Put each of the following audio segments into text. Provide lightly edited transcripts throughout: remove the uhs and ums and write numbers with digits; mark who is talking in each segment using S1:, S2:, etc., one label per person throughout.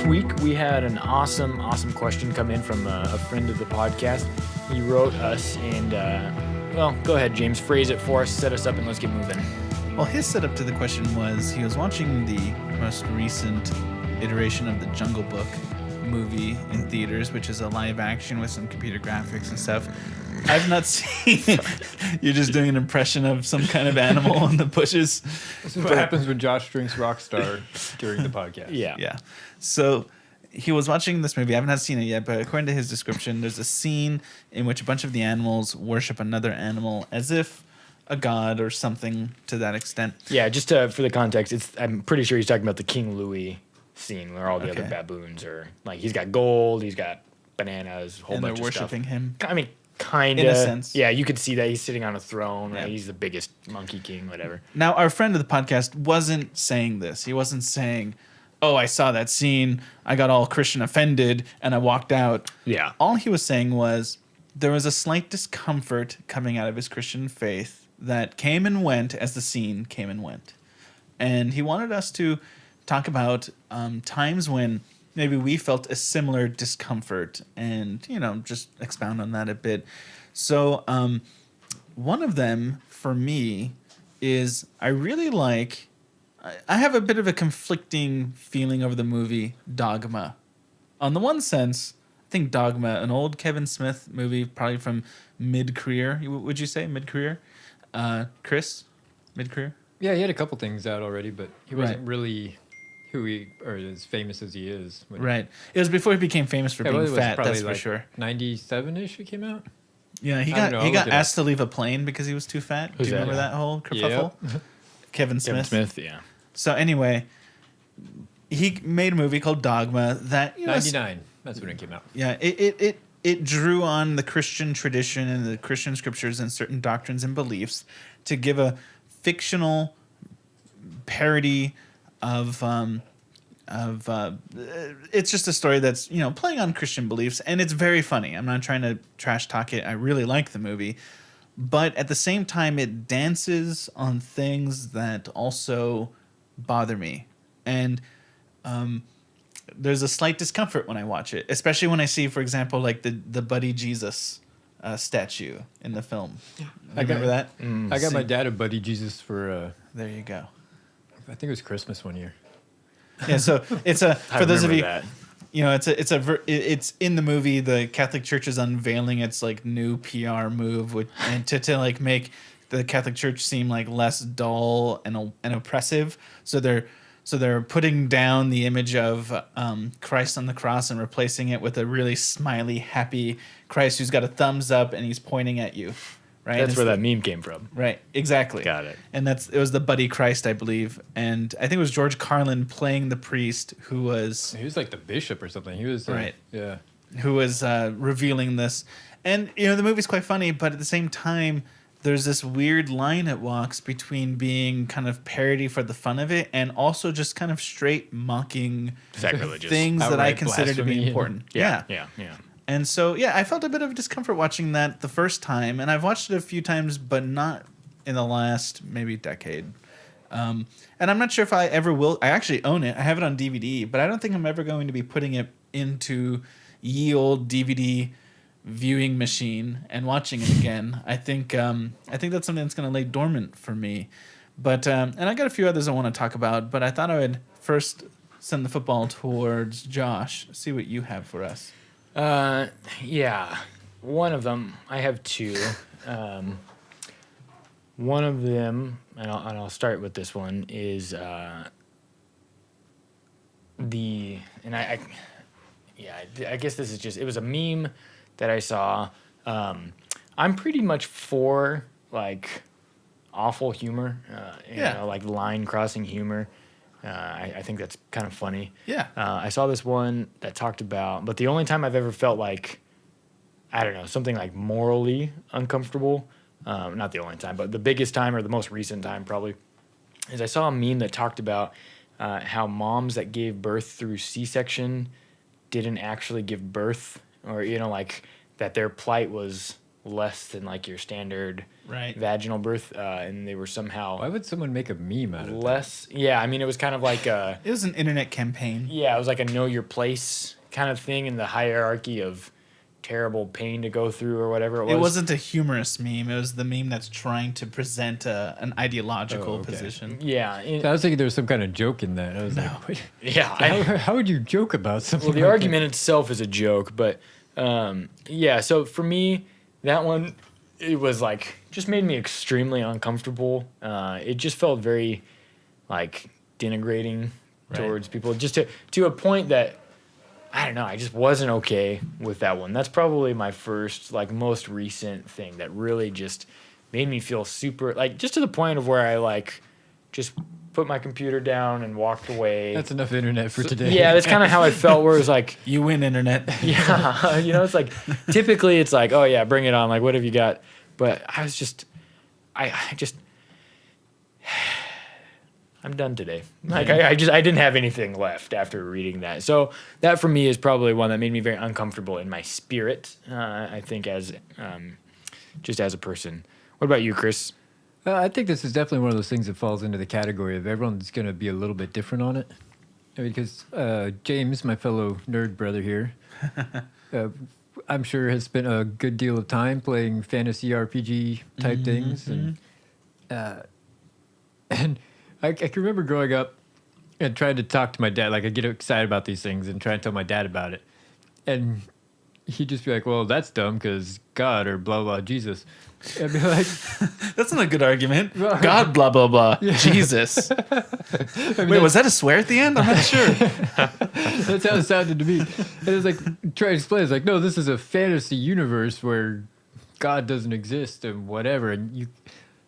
S1: this week we had an awesome question come in from a friend of the podcast. He wrote us and, well, go ahead, James, phrase it for us, set us up, and let's get moving.
S2: Well, his setup to the question was he was watching the most recent iteration of the Jungle Book movie in theaters, which is a live action with some computer graphics and stuff. I've not seen. You're just doing an impression of some kind of animal in the bushes.
S3: This is what happens when Josh drinks Rockstar during the podcast.
S2: Yeah. So he was watching this movie. I have not seen it yet, but according to his description, there's a scene in which a bunch of the animals worship another animal as if a god or something to that extent.
S1: Yeah, just for the context, I'm pretty sure he's talking about the King Louis scene where all the other baboons are like, he's got gold, he's got bananas, a whole bunch of stuff.
S2: And they're worshiping him.
S1: I mean, kind of.
S2: In a sense.
S1: Yeah, you could see that he's sitting on a throne.
S2: Yeah.
S1: Right? He's the biggest monkey king, whatever.
S2: Now, our friend of the podcast wasn't saying this. He wasn't saying, oh, I saw that scene, I got all Christian offended, and I walked out.
S1: Yeah.
S2: All he was saying was there was a slight discomfort coming out of his Christian faith that came and went as the scene came and went. And he wanted us to talk about times when maybe we felt a similar discomfort and, just expound on that a bit. So one of them for me is I really like, I have a bit of a conflicting feeling over the movie Dogma. On the one sense, I think Dogma, an old Kevin Smith movie, probably from mid-career, would you say mid-career? Chris, mid-career?
S3: Yeah, he had a couple things out already, but he wasn't really who he or as famous as he is.
S2: Right. It was before he became famous for being fat, that's for sure.
S3: 97-ish he came out?
S2: Yeah, he got asked to leave a plane because he was too fat. Do you remember that whole kerfuffle?
S3: Yep.
S2: Kevin Smith,
S1: yeah.
S2: So anyway, he made a movie called Dogma that
S3: 99. That's when it came out.
S2: Yeah, it drew on the Christian tradition and the Christian scriptures and certain doctrines and beliefs to give a fictional parody of it's just a story that's playing on Christian beliefs, and it's very funny. I'm not trying to trash talk it. I really like the movie, but at the same time it dances on things that also bother me, and there's a slight discomfort when I watch it, especially when I see, for example, like the Buddy Jesus statue in the film. Remember that?
S3: I got my dad a Buddy Jesus for
S2: there you go.
S3: I think it was Christmas one year.
S2: Yeah, so it's a for those of you
S1: that.
S2: It's in the movie. The Catholic Church is unveiling its like new PR move, and to like make the Catholic Church seem like less dull and oppressive. So they're putting down the image of Christ on the cross and replacing it with a really smiley, happy Christ who's got a thumbs up and he's pointing at you. Right,
S1: That's where that meme came from.
S2: Right, exactly.
S1: Got it.
S2: And it was the Buddy Christ, I believe, and I think it was George Carlin playing the priest who was
S3: like the bishop or something. He was
S2: right.
S3: Yeah,
S2: who was revealing this, and the movie's quite funny, but at the same time, there's this weird line it walks between being kind of parody for the fun of it and also just kind of straight mocking
S1: sacrilegious
S2: things that I consider to be
S3: blasphemy.
S2: important.
S1: Yeah.
S2: And so, I felt a bit of discomfort watching that the first time, and I've watched it a few times, but not in the last maybe decade. And I'm not sure if I ever will. I actually own it. I have it on DVD, but I don't think I'm ever going to be putting it into ye old DVD viewing machine and watching it again. I think that's something that's going to lay dormant for me. But and I got a few others I want to talk about, but I thought I would first send the football towards Josh. See what you have for us.
S1: Yeah. One of them, I have two. One of them, and I'll start with this one, is I guess this is just, it was a meme that I saw. I'm pretty much for like awful humor, like line crossing humor. I think that's kind of funny.
S2: Yeah.
S1: I saw this one that talked about, but the only time I've ever felt like, I don't know, something like morally uncomfortable, not the only time, but the biggest time or the most recent time probably, is I saw a meme that talked about how moms that gave birth through C-section didn't actually give birth, or, like that their plight was less than like your standard
S2: Right.
S1: vaginal birth, and they were
S3: Why
S1: somehow
S3: would someone make a meme out of that?
S1: less. Yeah, I mean, it was kind of like a
S2: It was an internet campaign.
S1: yeah, it was like a know your place kind of thing in the hierarchy of terrible pain to go through or whatever it was.
S2: It wasn't a humorous meme. It was the meme that's trying to present an ideological
S3: Oh, okay.
S2: position.
S1: Yeah,
S3: I was thinking there was some kind of joke in that. I was like, wait,
S1: yeah.
S3: how would you joke about something?
S1: Well, the
S3: like that?
S1: argument itself is a joke, but yeah. So for me, that one, it was like just made me extremely uncomfortable. It just felt very like denigrating
S2: Right.
S1: towards people, just to a point that I don't know. I just wasn't okay with that one. That's probably my first, like, most recent thing that really just made me feel super, like, just to the point of where I like just put my computer down and walked away.
S3: That's enough internet for today.
S1: Yeah, that's kind of how I felt. Where it was like,
S2: You win, internet.
S1: yeah, it's like typically it's like, oh yeah, bring it on. Like, what have you got? But I was just, I just, I'm done today. Like, I didn't have anything left after reading that. So that for me is probably one that made me very uncomfortable in my spirit. I think as, just as a person. What about you, Chris?
S3: I think this is definitely one of those things that falls into the category of everyone's going to be a little bit different on it. I mean, because James, my fellow nerd brother here, I'm sure has spent a good deal of time playing fantasy RPG type things, and I can remember growing up and trying to talk to my dad. Like, I get excited about these things and try and tell my dad about it, and he'd just be like, "Well, that's dumb because God or blah blah Jesus." I'd be like,
S2: That's not a good argument. God, blah, blah, blah. Jesus. Wait, was that a swear at the end? I'm not sure.
S3: That's how it sounded to me. And it was like, try to explain. It's like, no, this is a fantasy universe where God doesn't exist and whatever. And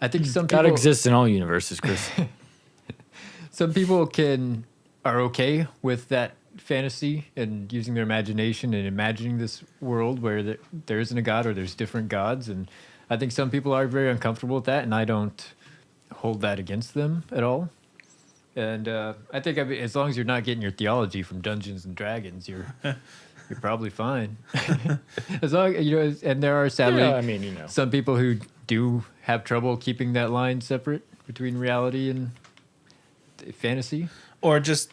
S3: I think some people
S1: God exists in all universes, Chris.
S3: some people are okay with that fantasy and using their imagination and imagining this world where there isn't a God or there's different gods. And I think some people are very uncomfortable with that, and I don't hold that against them at all. And I think as long as you're not getting your theology from Dungeons and Dragons, you're probably fine. As long and there are sadly
S1: Yeah, I mean, you know.
S3: some people who do have trouble keeping that line separate between reality and fantasy.
S2: Or just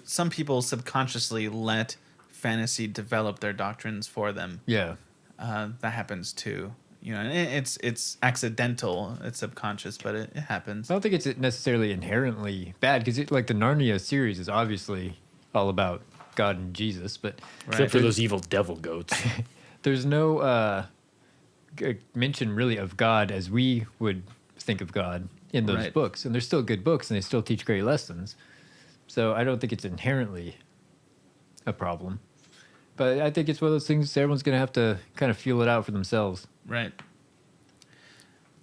S2: some people subconsciously let fantasy develop their doctrines for them.
S3: Yeah.
S2: That happens too. And it's accidental, it's subconscious, but it happens.
S3: I don't think it's necessarily inherently bad because like the Narnia series is obviously all about God and Jesus, but
S1: Except for those evil devil goats.
S3: there's no mention really of God as we would think of God in those
S2: Right.
S3: books. And they're still good books and they still teach great lessons. So I don't think it's inherently a problem. But I think it's one of those things everyone's going to have to kind of feel it out for themselves.
S2: Right.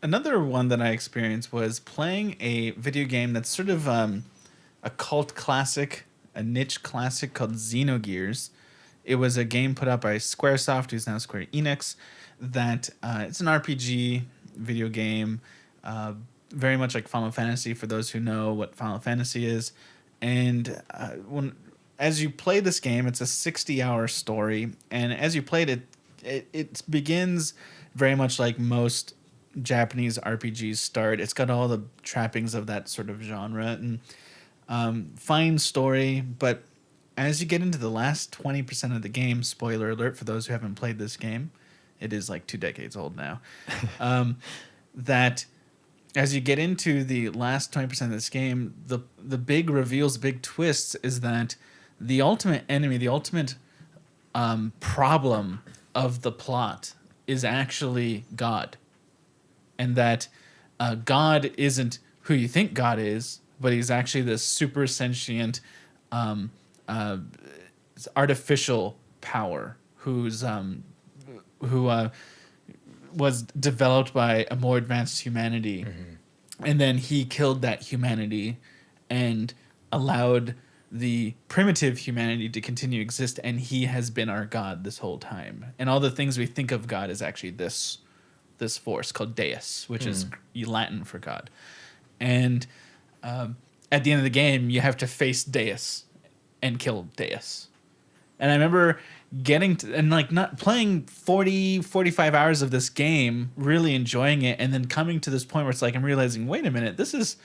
S2: Another one that I experienced was playing a video game that's sort of a cult classic, a niche classic called Xenogears. It was a game put out by Squaresoft, who's now Square Enix, that it's an RPG video game, very much like Final Fantasy, for those who know what Final Fantasy is. And as you play this game, it's a 60-hour story, and as you played it, it begins very much like most Japanese RPGs start. It's got all the trappings of that sort of genre, and fine story, but as you get into the last 20% of the game, spoiler alert for those who haven't played this game, it is like 2 decades old now, that as you get into the last 20% of this game, the big reveals, big twists is that the ultimate enemy, the ultimate problem of the plot is actually God. And that God isn't who you think God is, but he's actually this super sentient artificial power who was developed by a more advanced humanity. Mm-hmm. And then he killed that humanity and allowed the primitive humanity to continue to exist, and he has been our God this whole time. And all the things we think of God is actually this force called Deus, which is Latin for God. And at the end of the game, you have to face Deus and kill Deus. And I remember getting to, and like not playing 40, 45 hours of this game, really enjoying it, and then coming to this point where it's like, I'm realizing, wait a minute, this is,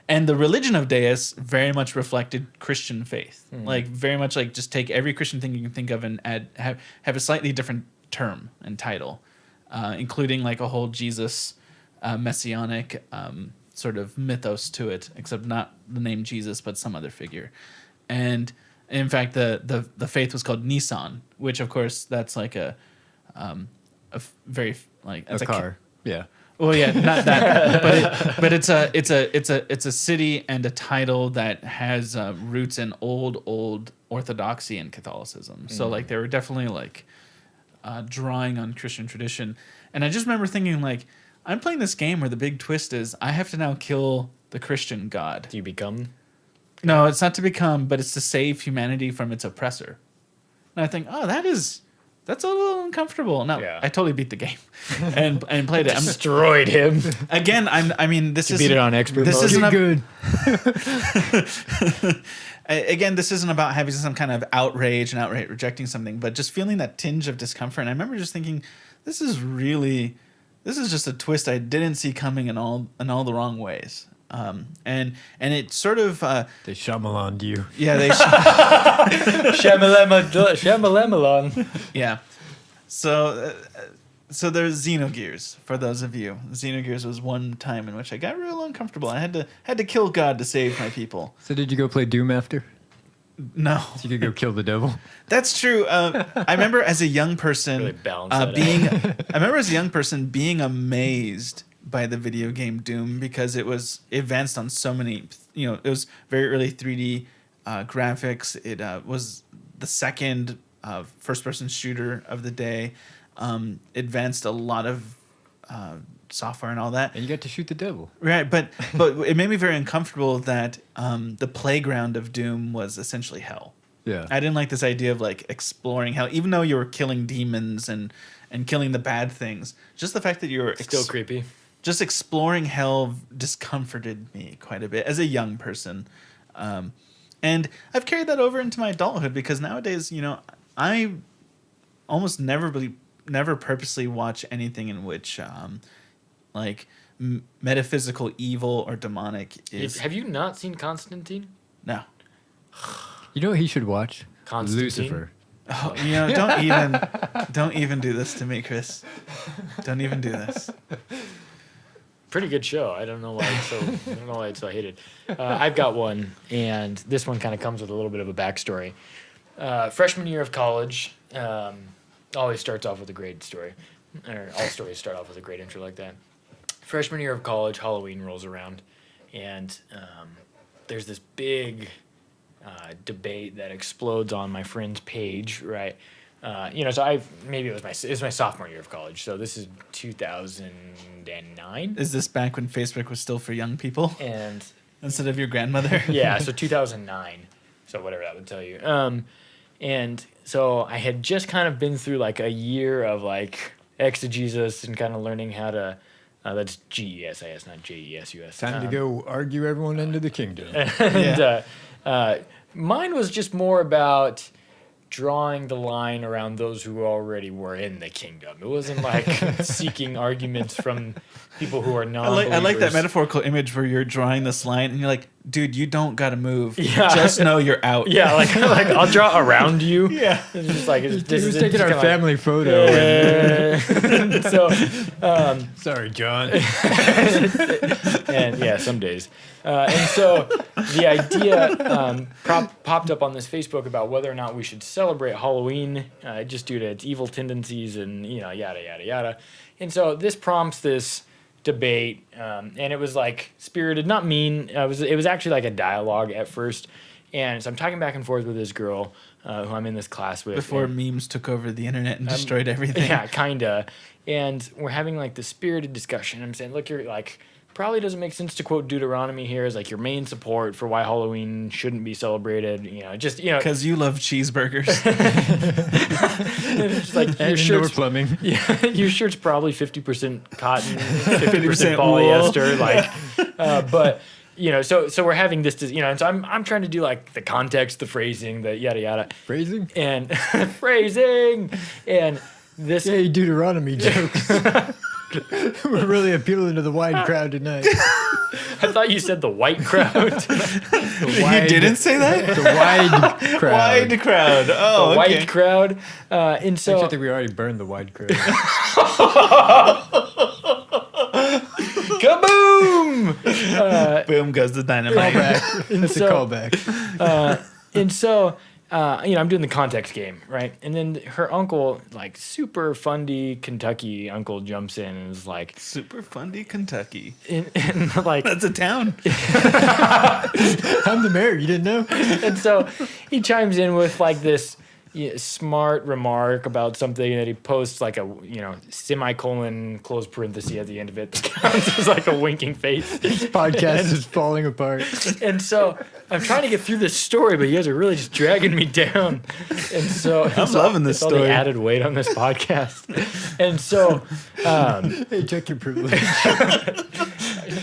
S2: and the religion of Deus very much reflected Christian faith. Like very much like just take every Christian thing you can think of and have a slightly different term and title, including like a whole Jesus messianic sort of mythos to it, except not the name Jesus, but some other figure. And in fact, the faith was called Nissan, which of course that's like a very like
S3: A car. Yeah.
S2: Well, yeah, not that, but it's a city and a title that has roots in old Orthodoxy and Catholicism. So like they were definitely like drawing on Christian tradition. And I just remember thinking like, I'm playing this game where the big twist is I have to now kill the Christian god.
S1: Do you become?
S2: No, it's not to become, but it's to save humanity from its oppressor. And I think, oh, that's a little uncomfortable. No,
S1: Yeah.
S2: I totally beat the game and played it.
S1: Destroyed him.
S2: Again, I mean, this is
S1: Beat it on expert
S2: This
S1: mode.
S2: isn't
S3: Good.
S2: Again, this isn't about having some kind of outrage and outright rejecting something, but just feeling that tinge of discomfort. And I remember just thinking, this is just a twist I didn't see coming in all the wrong ways. And it sort of
S3: They Shyamalan'd you.
S2: yeah they
S1: Shyamalan.
S2: yeah. So there's Xenogears for those of you. Xenogears was one time in which I got real uncomfortable. I had to kill God to save my people.
S3: So did you go play Doom after?
S2: No,
S3: So you could go kill the devil?
S2: that's true. I remember as a young person
S1: Really balance that out.
S2: being amazed by the video game Doom because it advanced on so many. It was very early 3D graphics. It was the second first-person shooter of the day. Advanced a lot of software and all that.
S3: And you got to shoot the devil.
S2: Right, but it made me very uncomfortable that the playground of Doom was essentially hell.
S3: Yeah.
S2: I didn't like this idea of like exploring hell, even though you were killing demons and killing the bad things. Just the fact that you were
S1: Still creepy.
S2: just exploring hell discomforted me quite a bit as a young person. And I've carried that over into my adulthood because nowadays, I almost never purposely watch anything in which like metaphysical evil or demonic is.
S1: Have you not seen Constantine?
S2: No.
S3: You know what he should watch?
S1: Constantine?
S3: Lucifer.
S2: Oh, don't even do this to me, Chris. Don't even do this.
S1: Pretty good show. I don't know why it's so hated. I've got one, and this one kind of comes with a little bit of a backstory. Freshman year of college always starts off with a great story, or all stories start off with a great intro like that. Freshman year of college, Halloween rolls around, and there's this big debate that explodes on my friend's page, right? So it was my sophomore year of college. So this is 2009.
S2: Is this back when Facebook was still for young people
S1: And
S2: instead of your grandmother?
S1: yeah, so 2009. So whatever that would tell you. And so I had just kind of been through like a year of like exegesis and kind of learning how to. That's GESIS, not JESUS.
S3: Time to go argue everyone into the kingdom.
S1: And mine was just more about drawing the line around those who already were in the kingdom. It wasn't like seeking arguments from people who are non-believers.
S2: I like that metaphorical image where you're drawing this line and you're like, dude, you don't got to move.
S1: Yeah.
S2: Just know you're out.
S1: Yeah, like I'll draw around you.
S2: Yeah.
S1: It's just like
S3: He was taking our family photo.
S1: So,
S3: Sorry, John.
S1: and yeah, some days. And so the idea popped up on this Facebook about whether or not we should celebrate Halloween just due to its evil tendencies and yada yada yada. And so this prompts this debate, and it was like spirited, not mean. It was actually like a dialogue at first. And so I'm talking back and forth with this girl who I'm in this class with.
S2: Before memes took over the internet and destroyed everything.
S1: Yeah, kinda. And we're having like this spirited discussion. I'm saying, look, you're like, probably doesn't make sense to quote Deuteronomy here as like your main support for why Halloween shouldn't be celebrated.
S2: Because you love cheeseburgers.
S1: It's like your
S3: And indoor
S1: shirt's
S3: plumbing.
S1: yeah, your shirt's probably 50% cotton, 50% polyester. Like, but so we're having this, and so I'm trying to do like the context, the phrasing, the yada yada,
S3: Phrasing?
S1: and phrasing, and this.
S3: Hey, Deuteronomy jokes. We're really appealing to the wide crowd tonight.
S1: I thought you said the white crowd.
S2: You didn't say that?
S3: The wide crowd.
S2: Wide crowd. Oh,
S1: The
S2: okay.
S1: white crowd, and so
S3: Actually, I think we already burned the wide crowd.
S1: kaboom!
S2: Boom goes the dynamite.
S3: Callback. It's a
S1: so-
S3: callback.
S1: And so, I'm doing the context game, right? And then her uncle, like super fundy Kentucky uncle, jumps in and is like,
S2: Super Fundy, Kentucky.
S1: and like,
S2: That's a town.
S3: I'm the mayor. You didn't know?
S1: and so he chimes in with like this smart remark about something that he posts like a semicolon close parenthesis at the end of it that counts as like a winking face.
S3: Podcast is falling apart.
S1: And so I'm trying to get through this story, but you guys are really just dragging me down. And so
S2: I'm loving this
S1: it's all the
S2: story.
S1: added weight on this podcast. And so
S3: Hey, check your privilege.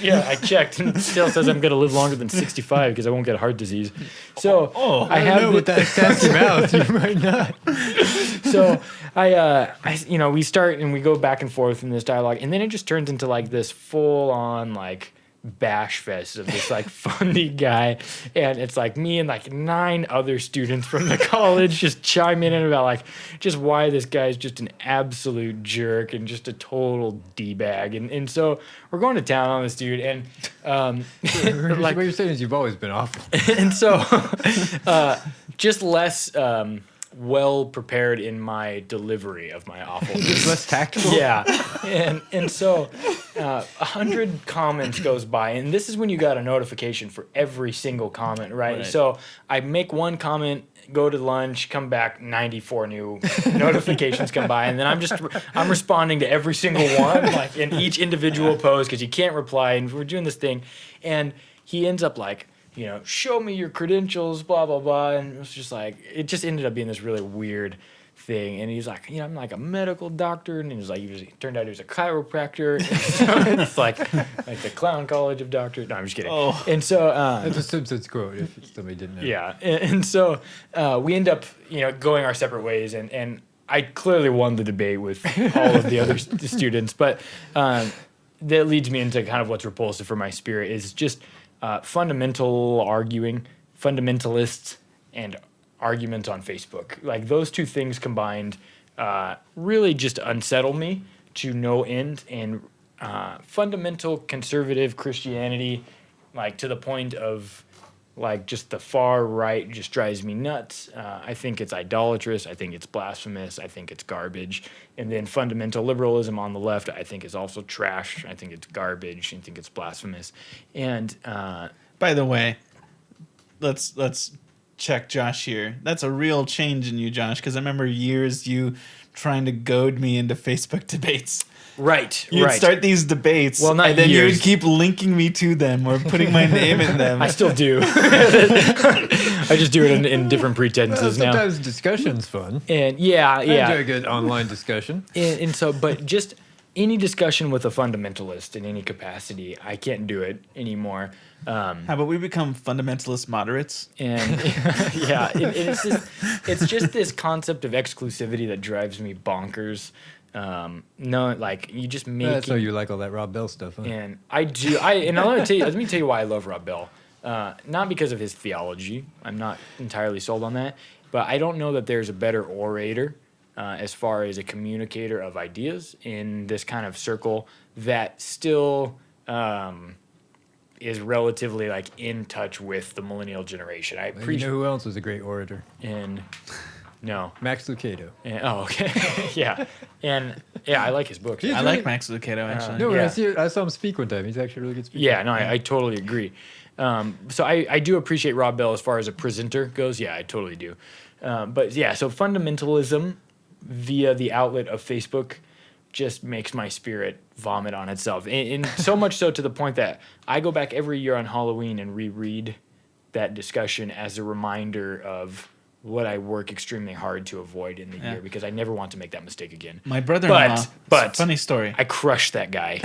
S1: yeah, I checked and it still says I'm gonna live longer than 65 because I won't get heart disease. So
S3: I
S1: have
S3: know with that sassy mouth, you might not.
S1: So we start and we go back and forth in this dialogue, and then it just turns into like this full on like bash fest of this like funny guy, and it's like me and like 9 other students from the college just chime in about like just why this guy's just an absolute jerk and just a total d-bag, and so we're going to town on this dude, and
S3: What you're saying is you've always been awful.
S1: and so just less well prepared in my delivery of my awfulness.
S3: Less tactful.
S1: Yeah, and so 100 comments goes by, and this is when you got a notification for every single comment, right?
S2: Right.
S1: So I make one comment, go to lunch, come back, 94 new notifications come by, and then I'm responding to every single one, like in each individual post because you can't reply, and we're doing this thing, and he ends up like, show me your credentials, blah, blah, blah. And it was just like, it just ended up being this really weird thing. And he's like, I'm like a medical doctor. And he was like, it turned out he was a chiropractor. And so it's like the clown college of doctors. No, I'm just kidding.
S2: Oh.
S1: And so,
S3: That's a Simpsons quote, if somebody didn't know.
S1: yeah. And so we end up, going our separate ways. And I clearly won the debate with all of the other students. But that leads me into kind of what's repulsive for my spirit is just fundamental arguing, fundamentalists, and arguments on Facebook. Like those two things combined really just unsettle me to no end. And fundamental conservative Christianity, like to the point of like just the far right just drives me nuts. I think it's idolatrous. I think it's blasphemous. I think it's garbage. And then fundamental liberalism on the left, I think is also trash. I think it's garbage. I think it's blasphemous. And
S2: By the way, let's check Josh here. That's a real change in you, Josh, because I remember years you trying to goad me into Facebook debates.
S1: right,
S2: You'd
S1: right.
S2: start these debates,
S1: Well, not
S2: and then you
S1: years.
S2: would keep linking me to them or putting my name in them.
S1: I still do. I just do it in different pretenses now.
S3: Sometimes discussion's fun.
S1: And
S3: I enjoy
S1: yeah.
S3: a good online discussion.
S1: And so, but just any discussion with a fundamentalist in any capacity, I can't do it anymore.
S2: How about we become fundamentalist moderates?
S1: And yeah, it's just this concept of exclusivity that drives me bonkers. No, like you just make
S3: That's how you like all that Rob Bell stuff, huh?
S1: and I do. Let me tell you why I love Rob Bell. Not because of his theology. I'm not entirely sold on that. But I don't know that there's a better orator as far as a communicator of ideas in this kind of circle that still is relatively like in touch with the millennial generation. I
S3: You
S1: appreciate
S3: know who else was a great orator?
S1: and no.
S3: Max Lucado.
S1: And, oh, okay. Yeah. And yeah, I like his books.
S3: He's
S2: I
S3: really-
S2: like Max Lucado, actually.
S3: No, when
S1: Yeah.
S3: I saw him speak one time. He's actually a really good speaker.
S1: Yeah, no, I totally agree. So I do appreciate Rob Bell as far as a presenter goes. Yeah, I totally do. But yeah, so fundamentalism via the outlet of Facebook just makes my spirit vomit on itself. And so much so to the point that I go back every year on Halloween and reread that discussion as a reminder of what I work extremely hard to avoid in the year because I never want to make that mistake again.
S2: My brother-in-law.
S1: But
S2: funny story.
S1: I crushed that guy.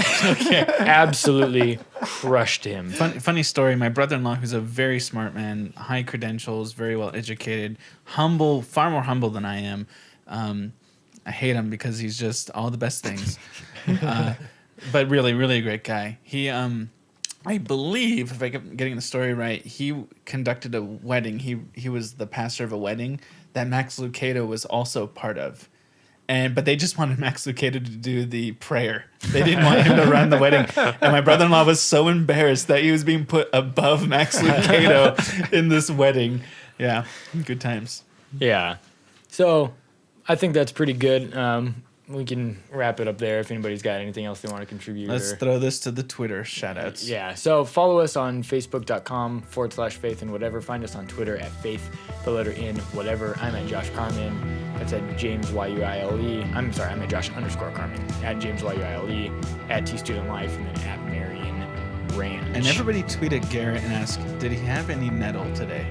S1: Absolutely crushed him.
S2: Funny story. My brother-in-law, who's a very smart man, high credentials, very well educated, humble, far more humble than I am. I hate him because he's just all the best things. But really, really a great guy. He, I believe, if I'm getting the story right, he conducted a wedding. He was the pastor of a wedding that Max Lucado was also part of. But they just wanted Max Lucado to do the prayer. They didn't want him to run the wedding. And my brother-in-law was so embarrassed that he was being put above Max Lucado in this wedding. Yeah, good times.
S1: Yeah. So I think that's pretty good. We can wrap it up there if anybody's got anything else they want to contribute.
S2: Let's throw this to the Twitter shoutouts.
S1: Yeah. So follow us on facebook.com/faithandwhatever. Find us on Twitter at faith_in_whatever. I'm at Josh Carmen. That's at James YUILE. I'm at Josh _Carmen. At James YUILE. At T Student Life. And then at Marion Ranch.
S2: And everybody tweeted Garrett and asked, did he have any nettle today?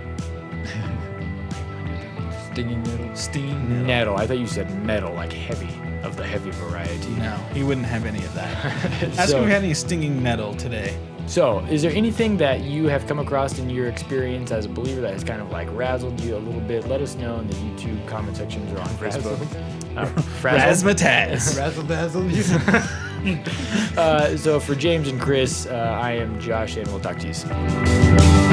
S3: Stinging nettle.
S2: Steam
S1: Nettle. I thought you said metal, like heavy, of the heavy variety.
S2: No, he wouldn't have any of that. Ask him if he had any stinging nettle today.
S1: So, is there anything that you have come across in your experience as a believer that has kind of like razzled you a little bit? Let us know in the YouTube comment sections or on Facebook.
S2: Razzmatazz.
S3: Razzle dazzle.
S1: So for James and Chris, I am Josh, and we'll talk to you soon.